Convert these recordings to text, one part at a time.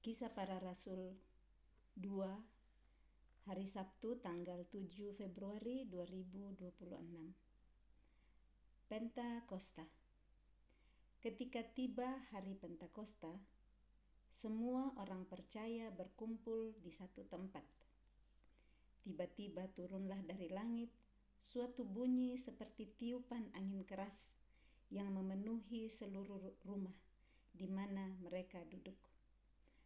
Kisah Para Rasul 2, hari Sabtu tanggal 7 Februari 2026. Pentakosta. Ketika tiba hari Pentakosta, semua orang percaya berkumpul di satu tempat. Tiba-tiba turunlah dari langit suatu bunyi seperti tiupan angin keras yang memenuhi seluruh rumah di mana mereka duduk.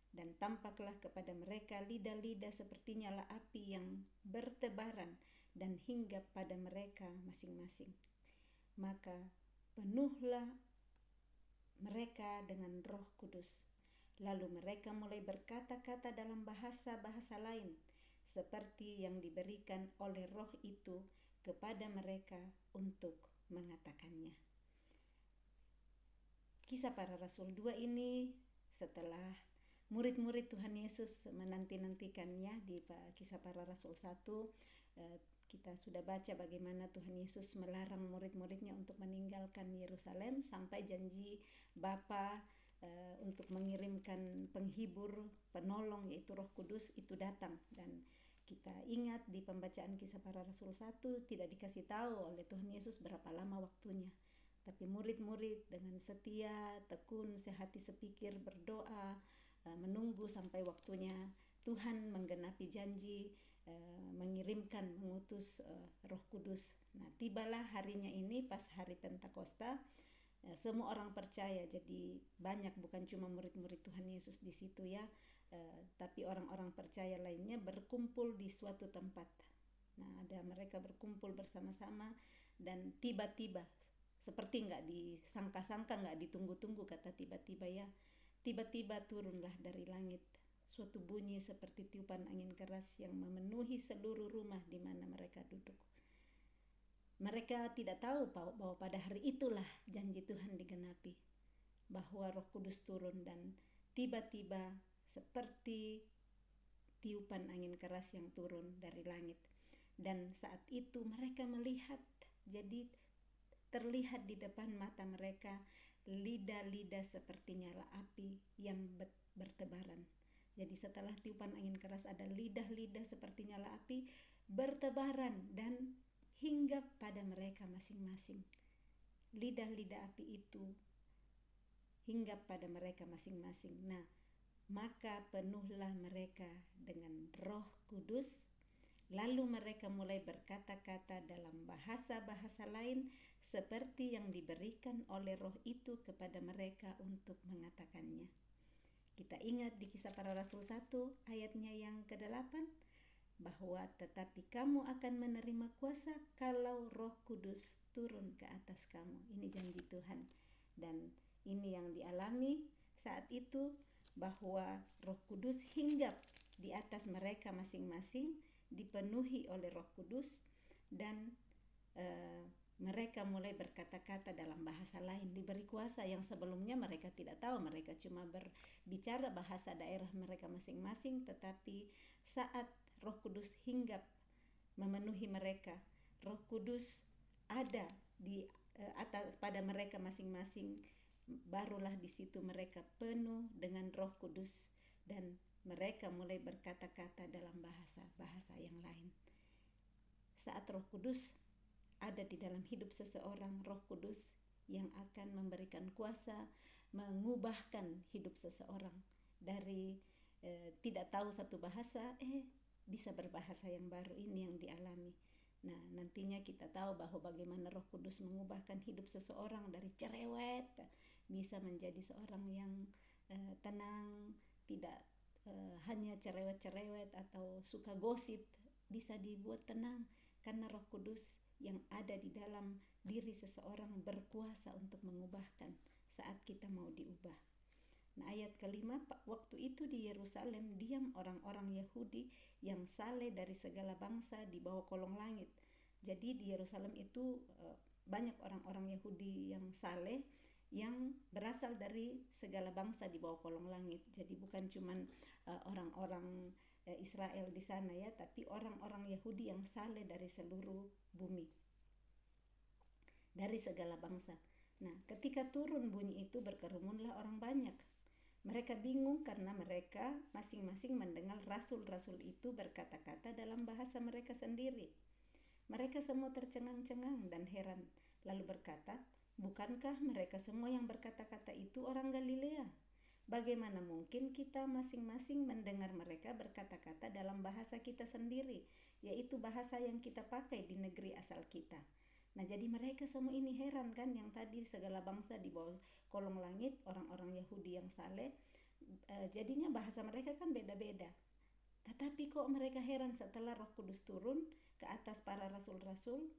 Dan tampaklah kepada mereka lidah-lidah seperti nyala api yang bertebaran dan hinggap pada mereka masing-masing. Maka penuhlah mereka dengan Roh Kudus. Lalu mereka mulai berkata-kata dalam bahasa-bahasa lain, seperti yang diberikan oleh Roh itu kepada mereka untuk mengatakannya. Kisah Para Rasul 2 ini setelah murid-murid Tuhan Yesus menanti-nantikannya di Kisah Para Rasul 1, kita sudah baca bagaimana Tuhan Yesus melarang murid-muridnya untuk meninggalkan Yerusalem sampai janji Bapa untuk mengirimkan penghibur, penolong yaitu Roh Kudus itu datang. Dan kita ingat di pembacaan Kisah Para Rasul 1 tidak dikasih tahu oleh Tuhan Yesus berapa lama waktunya. Tapi murid-murid dengan setia, tekun, sehati sepikir berdoa, menunggu sampai waktunya Tuhan menggenapi janji, mengutus Roh Kudus. Nah, tibalah harinya ini pas hari Pentakosta. Semua orang percaya, jadi banyak, bukan cuma murid-murid Tuhan Yesus di situ ya, tapi orang-orang percaya lainnya berkumpul di suatu tempat. Nah, ada mereka berkumpul bersama-sama dan tiba-tiba, seperti nggak disangka-sangka, nggak ditunggu-tunggu kata tiba-tiba ya. Tiba-tiba turunlah dari langit suatu bunyi seperti tiupan angin keras yang memenuhi seluruh rumah di mana mereka duduk. Mereka tidak tahu bahwa pada hari itulah janji Tuhan digenapi, bahwa Roh Kudus turun dan tiba-tiba seperti tiupan angin keras yang turun dari langit. Dan saat itu mereka melihat, jadi terlihat di depan mata mereka lidah-lidah seperti nyala api yang bertebaran. Jadi setelah tiupan angin keras ada lidah-lidah seperti nyala api bertebaran dan hinggap pada mereka masing-masing. Lidah-lidah api itu hinggap pada mereka masing-masing. Nah, maka penuhlah mereka dengan Roh Kudus. Lalu mereka mulai berkata-kata dalam bahasa-bahasa lain seperti yang diberikan oleh Roh itu kepada mereka untuk mengatakannya. Kita ingat di Kisah Para Rasul 1 ayatnya yang ke-8 bahwa tetapi kamu akan menerima kuasa kalau Roh Kudus turun ke atas kamu. Ini janji Tuhan dan ini yang dialami saat itu, bahwa Roh Kudus hinggap di atas mereka masing-masing, dipenuhi oleh Roh Kudus dan mereka mulai berkata-kata dalam bahasa lain, diberi kuasa yang sebelumnya mereka tidak tahu. Mereka cuma berbicara bahasa daerah mereka masing-masing, tetapi saat Roh Kudus hinggap memenuhi mereka, Roh Kudus ada di atas pada mereka masing-masing, barulah di situ mereka penuh dengan Roh Kudus dan mereka mulai berkata-kata dalam bahasa-bahasa yang lain. Saat Roh Kudus ada di dalam hidup seseorang, Roh Kudus yang akan memberikan kuasa mengubahkan hidup seseorang dari tidak tahu satu bahasa, bisa berbahasa yang baru. Ini yang dialami. Nah, nantinya kita tahu bahwa bagaimana Roh Kudus mengubahkan hidup seseorang dari cerewet bisa menjadi seorang yang tenang, tidak hanya cerewet-cerewet atau suka gosip, bisa dibuat tenang karena Roh Kudus yang ada di dalam diri seseorang berkuasa untuk mengubahkan saat kita mau diubah. Nah, ayat ke-5, waktu itu di Yerusalem diam orang-orang Yahudi yang saleh dari segala bangsa di bawah kolong langit. Jadi di Yerusalem itu banyak orang-orang Yahudi yang saleh yang berasal dari segala bangsa di bawah kolong langit. Jadi bukan cuman orang-orang Israel di sana ya, tapi orang-orang Yahudi yang saleh dari seluruh bumi, dari segala bangsa. Nah, ketika turun bunyi itu berkerumunlah orang banyak. Mereka bingung karena mereka masing-masing mendengar rasul-rasul itu berkata-kata dalam bahasa mereka sendiri. Mereka semua tercengang-cengang dan heran, lalu berkata, "Bukankah mereka semua yang berkata-kata itu orang Galilea? Bagaimana mungkin kita masing-masing mendengar mereka berkata-kata dalam bahasa kita sendiri, yaitu bahasa yang kita pakai di negeri asal kita?" Nah, jadi mereka semua ini heran kan, yang tadi segala bangsa di bawah kolong langit, orang-orang Yahudi yang saleh, jadinya bahasa mereka kan beda-beda. Tetapi kok mereka heran setelah Roh Kudus turun ke atas para rasul-rasul,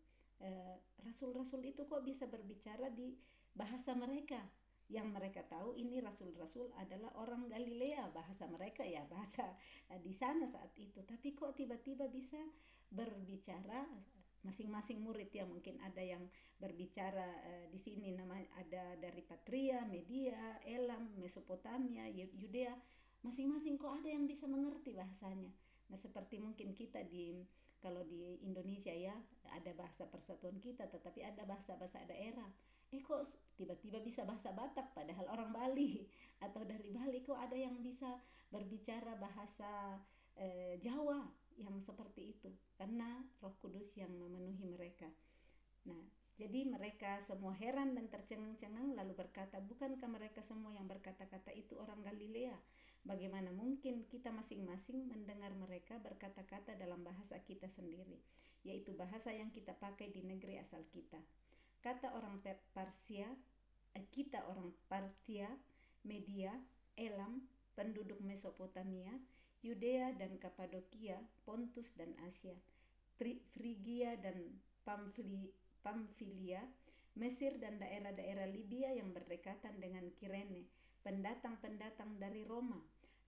rasul-rasul itu kok bisa berbicara di bahasa mereka. Yang mereka tahu ini rasul-rasul adalah orang Galilea, bahasa mereka ya bahasa di sana saat itu. Tapi kok tiba-tiba bisa berbicara, masing-masing murid ya, mungkin ada yang berbicara di sini nama ada dari Patria, Media, Elam, Mesopotamia, Yudea, masing-masing kok ada yang bisa mengerti bahasanya. Nah, seperti mungkin kita kalau di Indonesia ya, ada bahasa persatuan kita, tetapi ada bahasa-bahasa daerah. Kok tiba-tiba bisa bahasa Batak padahal orang Bali, atau dari Bali kok ada yang bisa berbicara bahasa Jawa yang seperti itu, karena Roh Kudus yang memenuhi mereka. Nah, jadi mereka semua heran dan tercengang-cengang lalu berkata, "Bukankah mereka semua yang berkata-kata itu orang Galilea? Bagaimana mungkin kita masing-masing mendengar mereka berkata-kata dalam bahasa kita sendiri, yaitu bahasa yang kita pakai di negeri asal kita?" Kata orang Parsia, kita orang Partia, Media, Elam, penduduk Mesopotamia, Yudea dan Kapadokia, Pontus dan Asia, Frigia dan Pamfilia, Mesir dan daerah-daerah Libya yang berdekatan dengan Kirene, pendatang-pendatang dari Roma,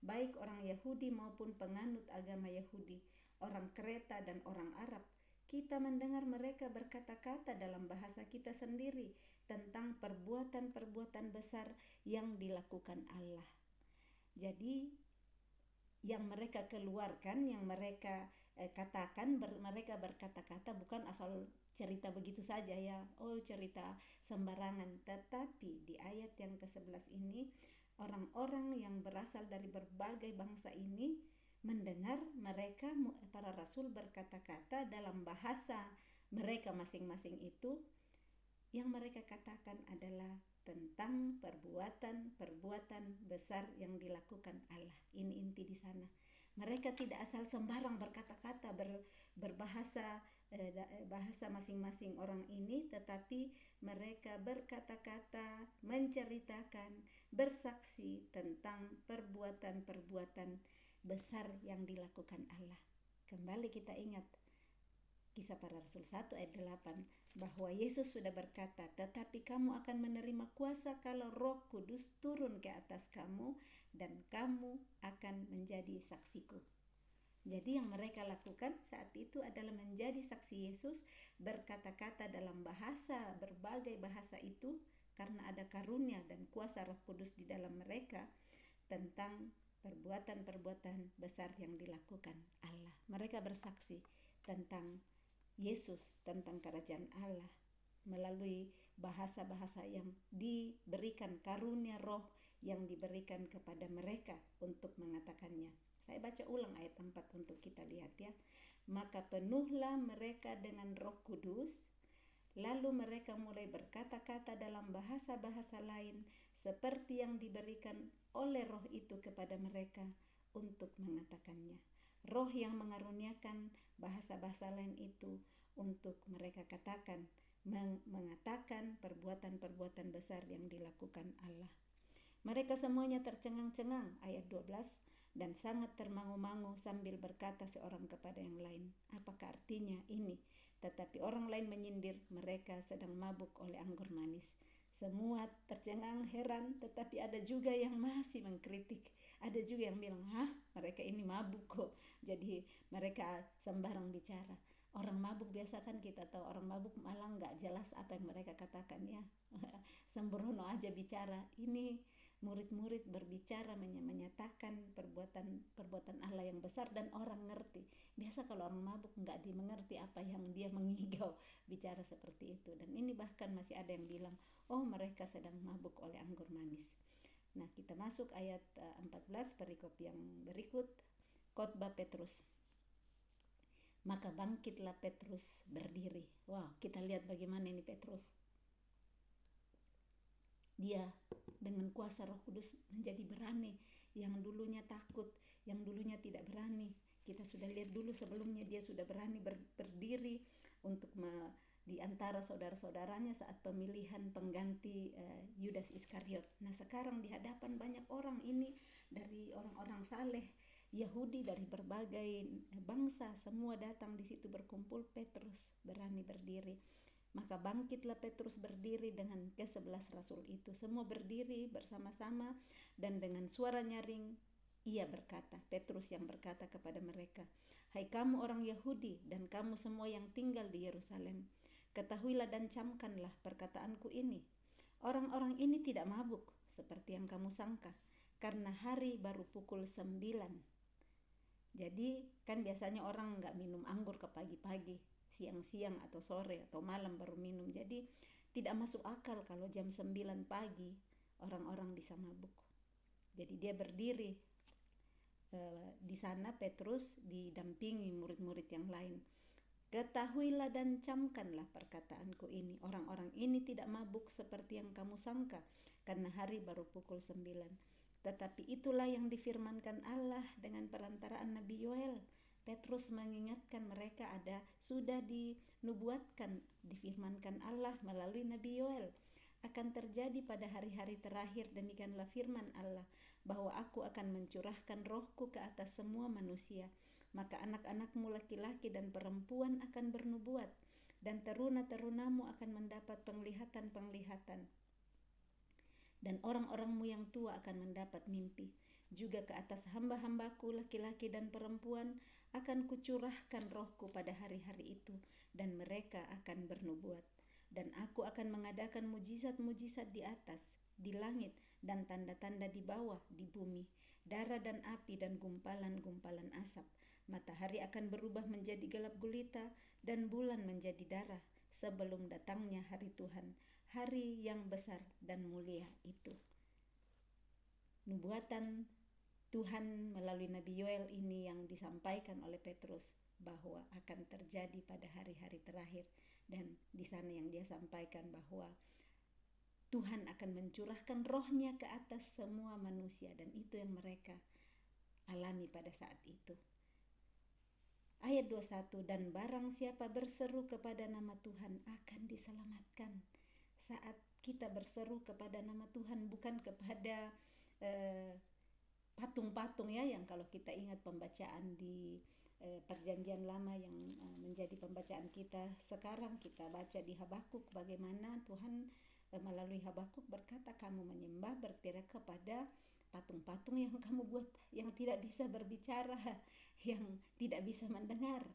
baik orang Yahudi maupun penganut agama Yahudi, orang Kreta dan orang Arab. Kita mendengar mereka berkata-kata dalam bahasa kita sendiri tentang perbuatan-perbuatan besar yang dilakukan Allah. Jadi yang mereka keluarkan, yang mereka katakan, mereka berkata-kata bukan asal cerita begitu saja ya, cerita sembarangan. Tetapi di ayat yang ke-11 ini, orang-orang yang berasal dari berbagai bangsa ini mendengar mereka, para rasul berkata-kata dalam bahasa mereka masing-masing itu. Yang mereka katakan adalah tentang perbuatan-perbuatan besar yang dilakukan Allah. Ini inti di sana. Mereka tidak asal sembarang berkata-kata, berbahasa bahasa masing-masing orang ini, tetapi mereka berkata-kata, menceritakan, bersaksi tentang perbuatan-perbuatan besar yang dilakukan Allah. Kembali kita ingat Kisah Para Rasul 1 ayat 8, bahwa Yesus sudah berkata, "Tetapi kamu akan menerima kuasa kalau Roh Kudus turun ke atas kamu, dan kamu akan menjadi saksiku." Jadi yang mereka lakukan saat itu adalah menjadi saksi Yesus, berkata-kata dalam bahasa, berbagai bahasa itu, karena ada karunia dan kuasa Roh Kudus di dalam mereka, tentang perbuatan-perbuatan besar yang dilakukan Allah. Mereka bersaksi tentang Yesus, tentang kerajaan Allah, melalui bahasa-bahasa yang diberikan, karunia roh yang diberikan kepada mereka untuk mengatakannya. Saya baca ulang ayat 4 untuk kita lihat ya. "Maka penuhlah mereka dengan Roh Kudus, lalu mereka mulai berkata-kata dalam bahasa-bahasa lain seperti yang diberikan oleh Roh itu kepada mereka untuk mengatakannya." Roh yang mengaruniakan bahasa-bahasa lain itu untuk mereka katakan, mengatakan perbuatan-perbuatan besar yang dilakukan Allah. Mereka semuanya tercengang-cengang, ayat 12, dan sangat termangu-mangu sambil berkata seorang kepada yang lain, "Apakah artinya ini?" Tetapi orang lain menyindir, "Mereka sedang mabuk oleh anggur manis." Semua tercengang, heran, tetapi ada juga yang masih mengkritik. Ada juga yang bilang, mereka ini mabuk kok. Jadi mereka sembarang bicara. Orang mabuk biasa kan kita tahu, orang mabuk malah gak jelas apa yang mereka katakan ya. Sembrono aja bicara. Ini murid-murid berbicara, menyatakan perbuatan Allah yang besar dan orang ngerti. Biasa kalau orang mabuk gak dimengerti apa yang dia mengigau, bicara seperti itu. Dan ini bahkan masih ada yang bilang, mereka sedang mabuk oleh anggur manis. Nah, kita masuk ayat 14 perikop yang berikut, khotbah Petrus. Maka bangkitlah Petrus berdiri. Wow, kita lihat bagaimana ini Petrus. Dia dengan kuasa Roh Kudus menjadi berani. Yang dulunya takut, yang dulunya tidak berani. Kita sudah lihat dulu sebelumnya dia sudah berani berdiri untuk di antara saudara-saudaranya saat pemilihan pengganti Yudas Iskariot. Nah, sekarang di hadapan banyak orang ini, dari orang-orang saleh Yahudi dari berbagai bangsa, semua datang di situ berkumpul. Petrus berani berdiri. Maka bangkitlah Petrus berdiri dengan ke-11 rasul itu. Semua berdiri bersama-sama dan dengan suara nyaring ia berkata, Petrus yang berkata kepada mereka, "Hai kamu orang Yahudi dan kamu semua yang tinggal di Yerusalem, ketahuilah dan camkanlah perkataanku ini. Orang-orang ini tidak mabuk seperti yang kamu sangka, karena hari baru pukul 9. Jadi kan biasanya orang nggak minum anggur ke pagi-pagi, siang-siang atau sore atau malam baru minum. Jadi tidak masuk akal kalau jam 9 pagi orang-orang bisa mabuk. Jadi dia berdiri di sana, Petrus didampingi murid-murid yang lain. Ketahuilah dan camkanlah perkataanku ini. Orang-orang ini tidak mabuk seperti yang kamu sangka, karena hari baru pukul 9. Tetapi itulah yang difirmankan Allah dengan perantaraan Nabi Yoel. Petrus mengingatkan mereka sudah dinubuatkan, difirmankan Allah melalui Nabi Yoel. Akan terjadi pada hari-hari terakhir, demikianlah firman Allah, bahwa aku akan mencurahkan rohku ke atas semua manusia. Maka anak-anakmu laki-laki dan perempuan akan bernubuat, dan teruna-terunamu akan mendapat penglihatan-penglihatan. Dan orang-orangmu yang tua akan mendapat mimpi. Juga ke atas hamba-hambaku laki-laki dan perempuan akan kucurahkan rohku pada hari-hari itu, dan mereka akan bernubuat. Dan aku akan mengadakan mujizat-mujizat di atas, di langit, dan tanda-tanda di bawah, di bumi, darah dan api dan gumpalan-gumpalan asap. Matahari akan berubah menjadi gelap gulita dan bulan menjadi darah sebelum datangnya hari Tuhan, hari yang besar dan mulia itu. Nubuatan Tuhan melalui Nabi Yoel ini yang disampaikan oleh Petrus bahwa akan terjadi pada hari-hari terakhir, dan di sana yang dia sampaikan bahwa Tuhan akan mencurahkan rohnya ke atas semua manusia, dan itu yang mereka alami pada saat itu. Ayat 21, dan barang siapa berseru kepada nama Tuhan akan diselamatkan. Saat kita berseru kepada nama Tuhan, bukan kepada patung-patung ya, yang kalau kita ingat pembacaan di perjanjian lama yang menjadi pembacaan kita sekarang, kita baca di Habakuk bagaimana Tuhan melalui Habakuk berkata, kamu menyembah bertirak kepada patung-patung yang kamu buat, yang tidak bisa berbicara, yang tidak bisa mendengar.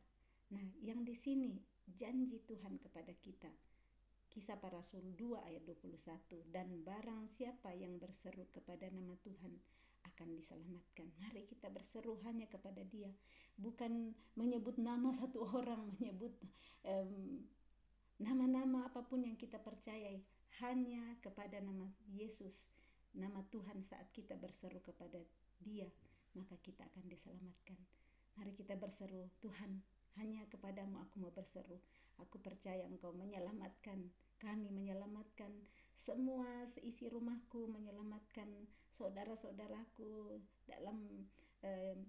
Nah, yang di sini janji Tuhan kepada kita, Kisah Para Rasul 2 ayat 21, dan barang siapa yang berseru kepada nama Tuhan akan diselamatkan. Mari kita berseru hanya kepada Dia, bukan menyebut nama satu orang, menyebut nama-nama apapun yang kita percayai, hanya kepada nama Yesus, nama Tuhan. Saat kita berseru kepada Dia, maka kita akan diselamatkan. Mari kita berseru, Tuhan, hanya kepadamu aku mau berseru. Aku percaya Engkau menyelamatkan kami, menyelamatkan semua seisi rumahku, menyelamatkan saudara-saudaraku dalam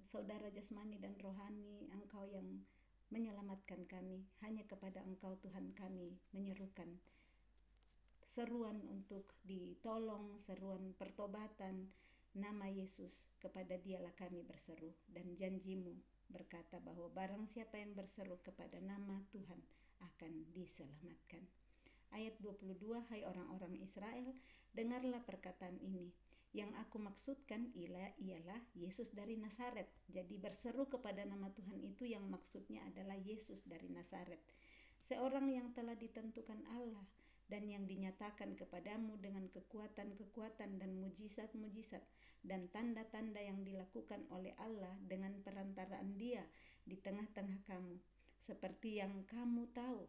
saudara jasmani dan rohani. Engkau yang menyelamatkan kami. Hanya kepada Engkau Tuhan kami menyerukan seruan untuk ditolong, seruan pertobatan nama Yesus. Kepada Dialah kami berseru, dan janjimu berkata bahwa barang siapa yang berseru kepada nama Tuhan akan diselamatkan. Ayat 22, hai orang-orang Israel, dengarlah perkataan ini. Yang aku maksudkan ialah Yesus dari Nazaret. Jadi berseru kepada nama Tuhan itu yang maksudnya adalah Yesus dari Nazaret, seorang yang telah ditentukan Allah dan yang dinyatakan kepadamu dengan kekuatan-kekuatan dan mujizat-mujizat dan tanda-tanda yang dilakukan oleh Allah dengan perantaraan Dia di tengah-tengah kamu, seperti yang kamu tahu.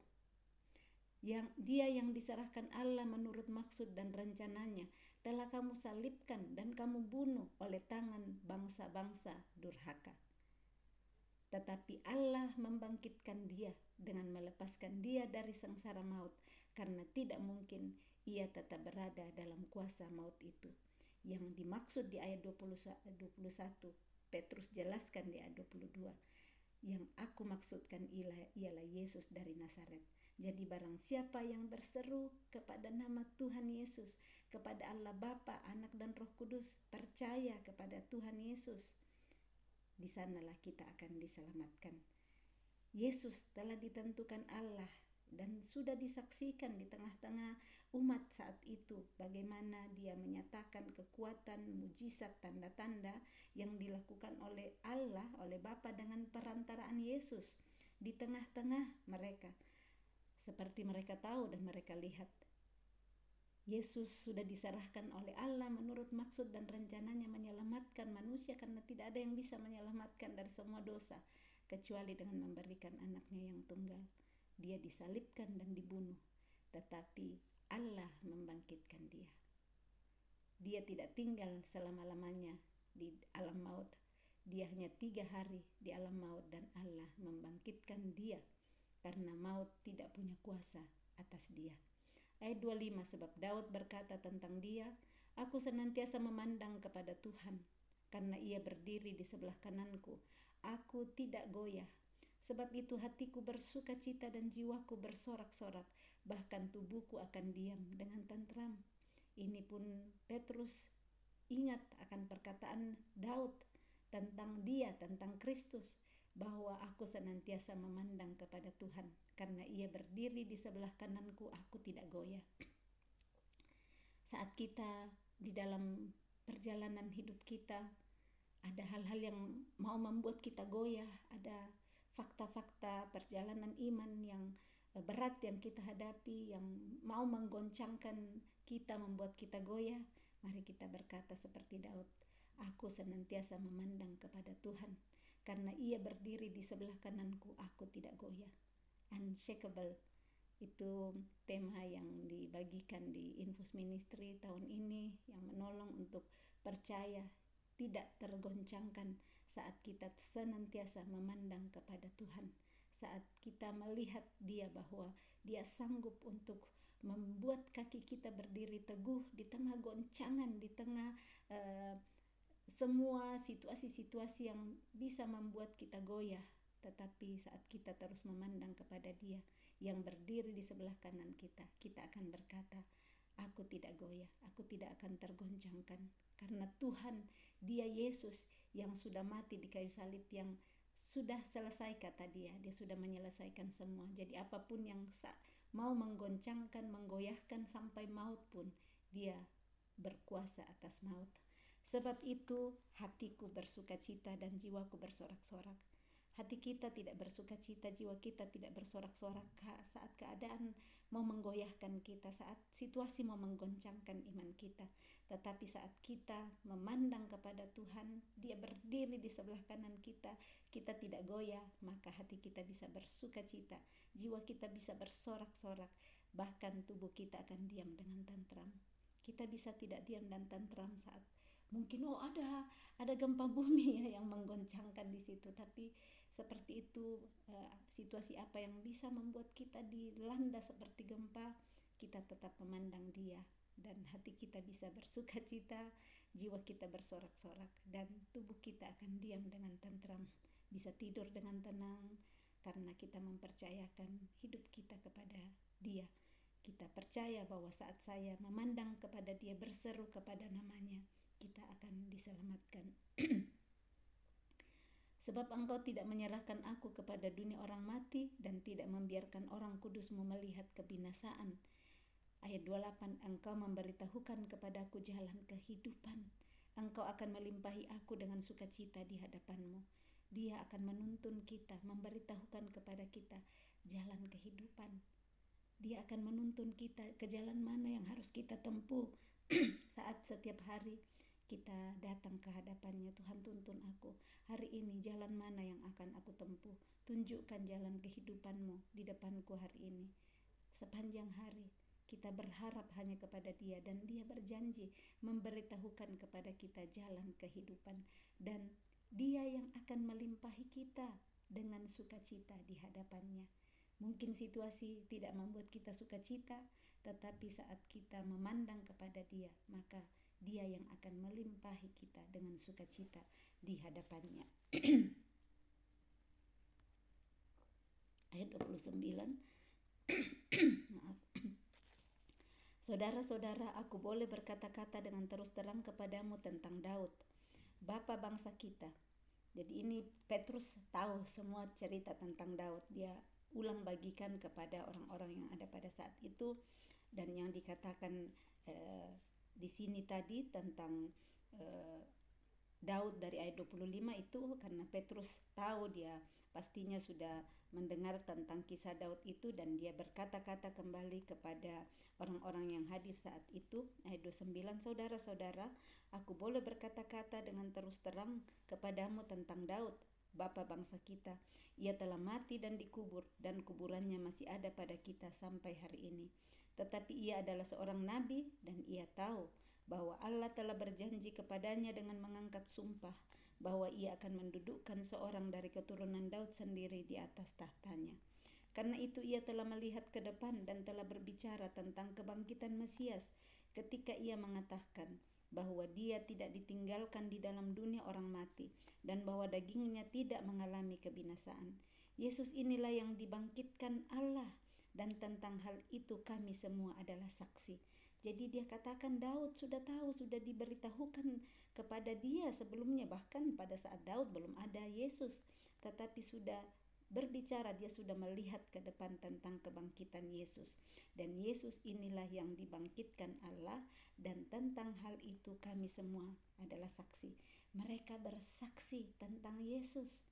Dia yang diserahkan Allah menurut maksud dan rencananya telah kamu salibkan dan kamu bunuh oleh tangan bangsa-bangsa durhaka. Tetapi Allah membangkitkan dia dengan melepaskan dia dari sengsara maut, karena tidak mungkin ia tetap berada dalam kuasa maut itu. Yang dimaksud di ayat 21, Petrus jelaskan di ayat 22. Yang aku maksudkan ialah Yesus dari Nazaret. Jadi barang siapa yang berseru kepada nama Tuhan Yesus, kepada Allah Bapa, Anak dan Roh Kudus, percaya kepada Tuhan Yesus, di sanalah kita akan diselamatkan. Yesus telah ditentukan Allah dan sudah disaksikan di tengah-tengah umat saat itu bagaimana dia menyatakan kekuatan, mujizat, tanda-tanda yang dilakukan oleh Allah, oleh Bapa dengan perantaraan Yesus di tengah-tengah mereka. Seperti mereka tahu dan mereka lihat, Yesus sudah diserahkan oleh Allah menurut maksud dan rencananya menyelamatkan manusia, karena tidak ada yang bisa menyelamatkan dari semua dosa kecuali dengan memberikan anaknya yang tunggal. Dia disalibkan dan dibunuh, tetapi Allah membangkitkan dia. Dia tidak tinggal selama-lamanya di alam maut. Dia hanya 3 hari di alam maut dan Allah membangkitkan dia karena maut tidak punya kuasa atas dia. Ayat 25, sebab Daud berkata tentang dia, aku senantiasa memandang kepada Tuhan, karena ia berdiri di sebelah kananku. Aku tidak goyah. Sebab itu hatiku bersuka cita dan jiwaku bersorak-sorak, bahkan tubuhku akan diam dengan tentram. Ini pun Petrus ingat akan perkataan Daud tentang dia, tentang Kristus, bahwa aku senantiasa memandang kepada Tuhan, karena ia berdiri di sebelah kananku, aku tidak goyah. Saat kita di dalam perjalanan hidup kita, ada hal-hal yang mau membuat kita goyah, ada fakta-fakta perjalanan iman yang berat yang kita hadapi, yang mau menggoncangkan kita, membuat kita goyah. Mari kita berkata seperti Daud, aku senantiasa memandang kepada Tuhan, karena ia berdiri di sebelah kananku, aku tidak goyah. Unshakable, itu tema yang dibagikan di Infus Ministry tahun ini, yang menolong untuk percaya, tidak tergoncangkan saat kita senantiasa memandang kepada Tuhan. Saat kita melihat dia, bahwa dia sanggup untuk membuat kaki kita berdiri teguh di tengah goncangan, di tengah semua situasi-situasi yang bisa membuat kita goyah. Tetapi saat kita terus memandang kepada dia yang berdiri di sebelah kanan kita, kita akan berkata, aku tidak goyah, aku tidak akan tergoncangkan, karena Tuhan, dia Yesus yang sudah mati di kayu salib, yang sudah selesai, kata dia sudah menyelesaikan semua. Jadi apapun yang mau menggoncangkan, menggoyahkan sampai maut pun, dia berkuasa atas maut. Sebab itu hatiku bersuka cita dan jiwaku bersorak-sorak. Hati kita tidak bersuka cita, jiwa kita tidak bersorak-sorak saat keadaan mau menggoyahkan kita, saat situasi mau menggoncangkan iman kita. Tetapi saat kita memandang kepada Tuhan, dia berdiri di sebelah kanan kita, kita tidak goyah, maka hati kita bisa bersuka cita, jiwa kita bisa bersorak-sorak, bahkan tubuh kita akan diam dengan tentram. Kita bisa tidak diam dan tentram saat mungkin ada gempa bumi yang menggoncangkan di situ, tapi seperti itu situasi apa yang bisa membuat kita dilanda seperti gempa, kita tetap memandang dia dan hati kita bisa bersuka cita, jiwa kita bersorak-sorak, dan tubuh kita akan diam dengan tentram, bisa tidur dengan tenang, karena kita mempercayakan hidup kita kepada dia. Kita percaya bahwa saat saya memandang kepada dia, berseru kepada namanya, kita akan diselamatkan. Sebab engkau tidak menyerahkan aku kepada dunia orang mati, dan tidak membiarkan orang kudusmu melihat kebinasaan. Ayat 28, engkau memberitahukan kepadaku jalan kehidupan. Engkau akan melimpahi aku dengan sukacita di hadapanmu. Dia akan menuntun kita, memberitahukan kepada kita jalan kehidupan. Dia akan menuntun kita ke jalan mana yang harus kita tempuh saat setiap hari kita datang ke hadapannya. Tuhan, tuntun aku hari ini, jalan mana yang akan aku tempuh. Tunjukkan jalan kehidupanmu di depanku hari ini. Sepanjang hari Kita berharap hanya kepada Dia, dan Dia berjanji memberitahukan kepada kita jalan kehidupan, dan Dia yang akan melimpahi kita dengan sukacita di hadapannya. Mungkin situasi tidak membuat kita sukacita, tetapi saat kita memandang kepada Dia, maka Dia yang akan melimpahi kita dengan sukacita di hadapannya. Ayat 29. Maaf. Saudara-saudara, aku boleh berkata-kata dengan terus terang kepadamu tentang Daud, bapa bangsa kita. Jadi ini Petrus tahu semua cerita tentang Daud. Dia ulang bagikan kepada orang-orang yang ada pada saat itu. Dan yang dikatakan di sini tadi tentang Daud dari ayat 25 itu karena Petrus tahu, dia pastinya sudah mendengar tentang kisah Daud itu, dan dia berkata-kata kembali kepada orang-orang yang hadir saat itu. Ayat 29, saudara-saudara, aku boleh berkata-kata dengan terus terang kepadamu tentang Daud, bapa bangsa kita. Ia telah mati dan dikubur, dan kuburannya masih ada pada kita sampai hari ini. Tetapi ia adalah seorang nabi, dan ia tahu bahwa Allah telah berjanji kepadanya dengan mengangkat sumpah bahwa ia akan mendudukkan seorang dari keturunan Daud sendiri di atas tahtanya. Karena itu ia telah melihat ke depan dan telah berbicara tentang kebangkitan Mesias ketika ia mengatakan bahwa dia tidak ditinggalkan di dalam dunia orang mati dan bahwa dagingnya tidak mengalami kebinasaan. Yesus inilah yang dibangkitkan Allah, dan tentang hal itu kami semua adalah saksi. Jadi dia katakan Daud sudah tahu, sudah diberitahukan kepada dia sebelumnya, bahkan pada saat Daud belum ada Yesus, tetapi sudah berbicara, dia sudah melihat ke depan tentang kebangkitan Yesus. Dan Yesus inilah yang dibangkitkan Allah, dan tentang hal itu kami semua adalah saksi. Mereka bersaksi tentang Yesus.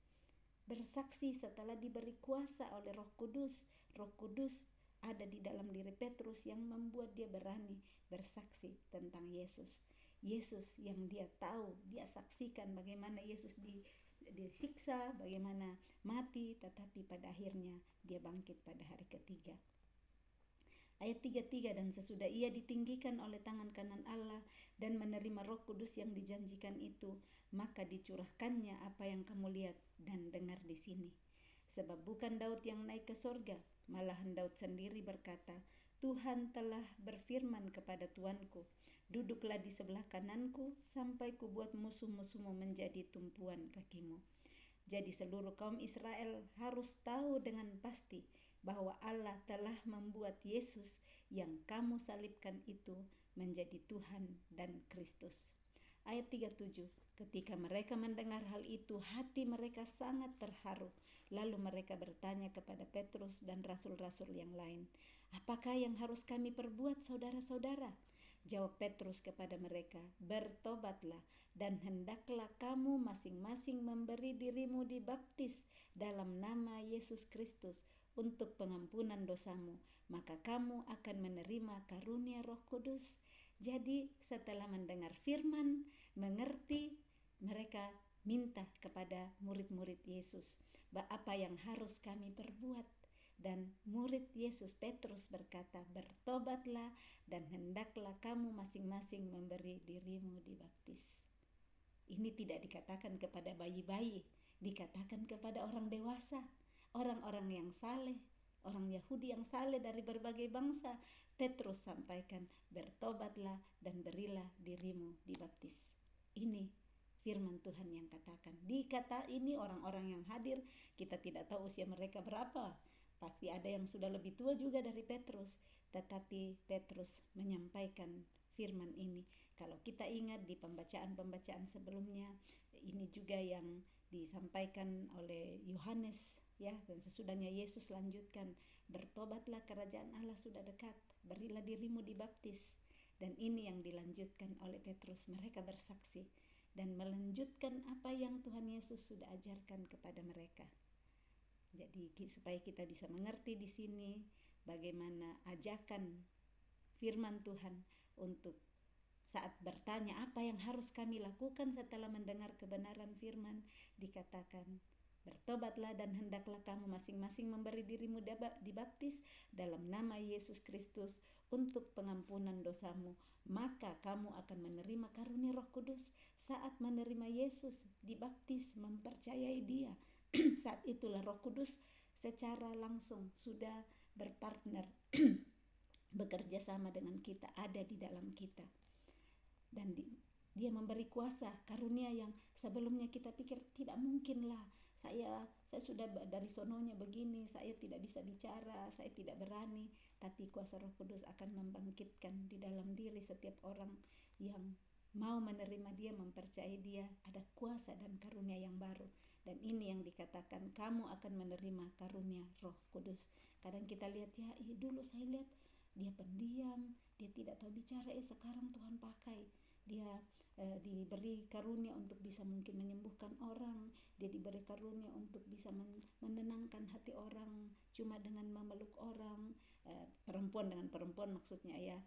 Bersaksi setelah diberi kuasa oleh Roh Kudus. Roh Kudus ada di dalam diri Petrus yang membuat dia berani bersaksi tentang Yesus. Yesus yang dia tahu, dia saksikan bagaimana Yesus disiksa, bagaimana mati, tetapi pada akhirnya dia bangkit pada hari ketiga. Ayat 33, dan sesudah ia ditinggikan oleh tangan kanan Allah dan menerima Roh Kudus yang dijanjikan itu, maka dicurahkannya apa yang kamu lihat dan dengar di sini. Sebab bukan Daud yang naik ke sorga, malahan Daud sendiri berkata, Tuhan telah berfirman kepada Tuanku, duduklah di sebelah kananku sampai kubuat musuh-musuhmu menjadi tumpuan kakimu. Jadi seluruh kaum Israel harus tahu dengan pasti bahwa Allah telah membuat Yesus yang kamu salibkan itu menjadi Tuhan dan Kristus. Ayat 37, ketika mereka mendengar hal itu, hati mereka sangat terharu. Lalu mereka bertanya kepada Petrus dan rasul-rasul yang lain, apakah yang harus kami perbuat, saudara-saudara? Jawab Petrus kepada mereka, bertobatlah dan hendaklah kamu masing-masing memberi dirimu dibaptis dalam nama Yesus Kristus untuk pengampunan dosamu, maka kamu akan menerima karunia Roh Kudus. Jadi setelah mendengar firman, mengerti, mereka minta kepada murid-murid Yesus, apa yang harus kami perbuat? Dan murid Yesus Petrus berkata, bertobatlah dan hendaklah kamu masing-masing memberi dirimu dibaptis. Ini tidak dikatakan kepada bayi-bayi, dikatakan kepada orang dewasa, orang-orang yang saleh, orang Yahudi yang saleh dari berbagai bangsa. Petrus sampaikan, bertobatlah dan berilah dirimu dibaptis. Ini firman Tuhan yang katakan. Dikata ini orang-orang yang hadir, kita tidak tahu usia mereka berapa. Pasti ada yang sudah lebih tua juga dari Petrus, tetapi Petrus menyampaikan firman ini. Kalau kita ingat di pembacaan-pembacaan sebelumnya, ini juga yang disampaikan oleh Yohanes, ya, dan sesudahnya Yesus lanjutkan, bertobatlah, kerajaan Allah sudah dekat, berilah dirimu dibaptis. Dan ini yang dilanjutkan oleh Petrus, mereka bersaksi dan melanjutkan apa yang Tuhan Yesus sudah ajarkan kepada mereka. Jadi supaya kita bisa mengerti di sini bagaimana ajakan firman Tuhan untuk saat bertanya apa yang harus kami lakukan setelah mendengar kebenaran firman, dikatakan Bertobatlah dan hendaklah kamu masing-masing memberi dirimu dibaptis dalam nama Yesus Kristus untuk pengampunan dosamu. Maka kamu akan menerima karunia Roh Kudus. Saat menerima Yesus dibaptis, mempercayai Dia, saat itulah Roh Kudus secara langsung sudah berpartner bekerja sama dengan kita, ada di dalam kita. Dan Dia memberi kuasa, karunia yang sebelumnya kita pikir tidak mungkin lah. Saya sudah dari sononya begini, saya tidak bisa bicara, saya tidak berani. Tapi kuasa Roh Kudus akan membangkitkan di dalam diri setiap orang yang mau menerima Dia, mempercayai Dia. Ada kuasa dan karunia yang baru. Dan ini yang dikatakan, kamu akan menerima karunia Roh Kudus. Kadang kita lihat ya, dulu saya lihat dia pendiam, dia tidak tahu bicara, sekarang Tuhan pakai. Dia diberi karunia untuk bisa mungkin menyembuhkan orang, dia diberi karunia untuk bisa menenangkan hati orang cuma dengan memeluk orang, perempuan dengan perempuan maksudnya ya.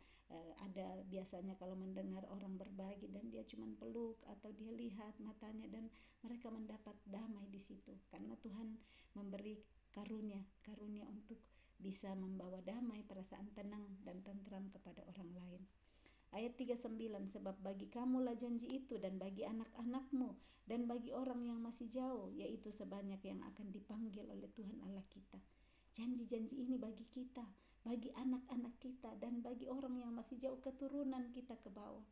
Ada biasanya kalau mendengar orang berbagi dan dia cuma peluk atau dia lihat matanya, dan mereka mendapat damai di situ karena Tuhan memberi karunia untuk bisa membawa damai, perasaan tenang dan tentram kepada orang lain. Ayat 39, sebab bagi kamulah janji itu dan bagi anak-anakmu dan bagi orang yang masih jauh, yaitu sebanyak yang akan dipanggil oleh Tuhan Allah kita. Janji-janji ini bagi kita, bagi anak-anak kita, dan bagi orang yang masih jauh, keturunan kita ke bawah.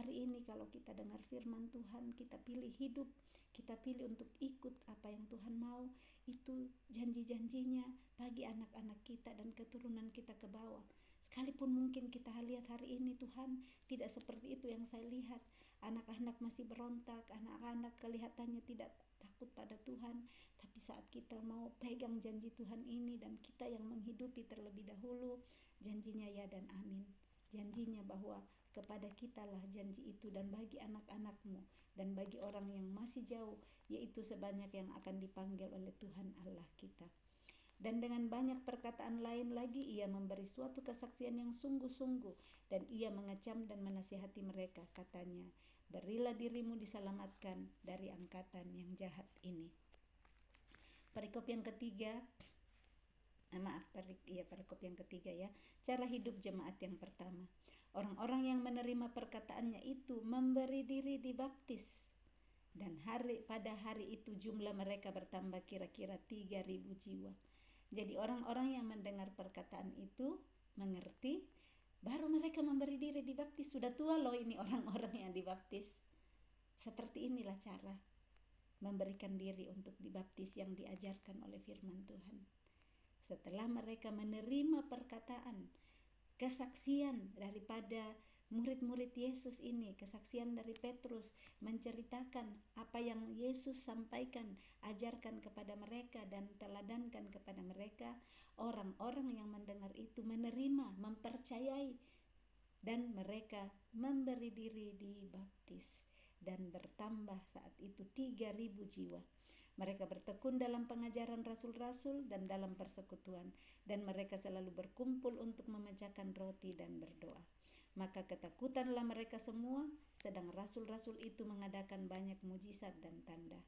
Hari ini kalau kita dengar firman Tuhan, kita pilih hidup, kita pilih untuk ikut apa yang Tuhan mau, itu janji-janjinya bagi anak-anak kita dan keturunan kita ke bawah. Sekalipun mungkin kita lihat hari ini Tuhan tidak seperti itu yang saya lihat. Anak-anak masih berontak, anak-anak kelihatannya tidak takut pada Tuhan. Tapi saat kita mau pegang janji Tuhan ini dan kita yang menghidupi terlebih dahulu, janjinya ya dan amin. Janjinya bahwa kepada kita lah janji itu, dan bagi anak-anakmu dan bagi orang yang masih jauh, yaitu sebanyak yang akan dipanggil oleh Tuhan Allah kita. Dan dengan banyak perkataan lain lagi ia memberi suatu kesaksian yang sungguh-sungguh, dan ia mengecam dan menasihati mereka, katanya, berilah dirimu diselamatkan dari angkatan yang jahat ini. Perikop yang ketiga, perikop yang ketiga ya, cara hidup jemaat yang pertama. Orang-orang yang menerima perkataannya itu memberi diri dibaptis, dan pada hari itu jumlah mereka bertambah kira-kira 3.000 jiwa. Jadi orang-orang yang mendengar perkataan itu mengerti, baru mereka memberi diri dibaptis. Sudah tua loh ini orang-orang yang dibaptis. Seperti inilah cara memberikan diri untuk dibaptis yang diajarkan oleh firman Tuhan. Setelah mereka menerima perkataan, kesaksian daripada murid-murid Yesus ini, kesaksian dari Petrus menceritakan apa yang Yesus sampaikan, ajarkan kepada mereka dan teladankan kepada mereka, orang-orang yang mendengar itu menerima, mempercayai, dan mereka memberi diri dibaptis, dan bertambah saat itu 3.000 jiwa. Mereka bertekun dalam pengajaran rasul-rasul dan dalam persekutuan, dan mereka selalu berkumpul untuk memecahkan roti dan berdoa. Maka ketakutanlah mereka semua, sedang rasul-rasul itu mengadakan banyak mujizat dan tanda.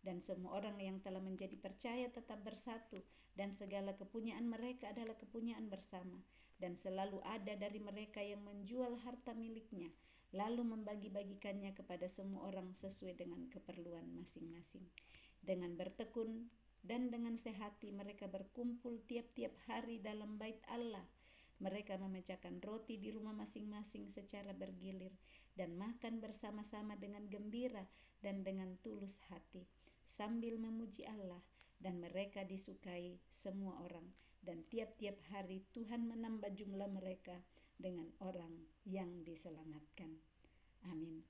Dan semua orang yang telah menjadi percaya tetap bersatu, dan segala kepunyaan mereka adalah kepunyaan bersama. Dan selalu ada dari mereka yang menjual harta miliknya, lalu membagi-bagikannya kepada semua orang sesuai dengan keperluan masing-masing. Dengan bertekun dan dengan sehati mereka berkumpul tiap-tiap hari dalam bait Allah. Mereka memecahkan roti di rumah masing-masing secara bergilir dan makan bersama-sama dengan gembira dan dengan tulus hati, sambil memuji Allah, dan mereka disukai semua orang. Dan tiap-tiap hari Tuhan menambah jumlah mereka dengan orang yang diselamatkan. Amin.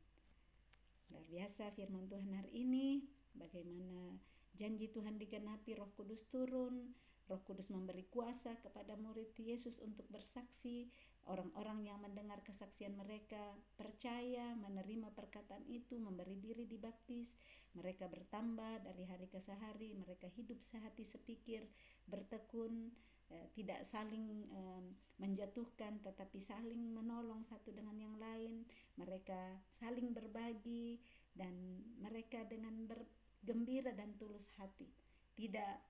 Luar biasa firman Tuhan hari ini, bagaimana janji Tuhan digenapi, Roh Kudus turun. Roh Kudus memberi kuasa kepada murid Yesus untuk bersaksi. Orang-orang yang mendengar kesaksian mereka percaya, menerima perkataan itu, memberi diri dibaptis. Mereka bertambah dari hari ke hari, mereka hidup sehati sepikir, bertekun, tidak saling menjatuhkan, tetapi saling menolong satu dengan yang lain. Mereka saling berbagi, dan mereka dengan gembira dan tulus hati, tidak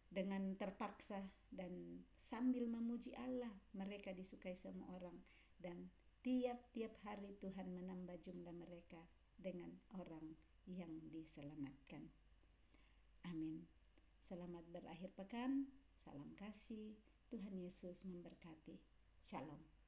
dengan terpaksa, dan sambil memuji Allah mereka disukai semua orang, dan tiap-tiap hari Tuhan menambah jumlah mereka dengan orang yang diselamatkan. Amin. Selamat berakhir pekan. Salam kasih. Tuhan Yesus memberkati. Shalom.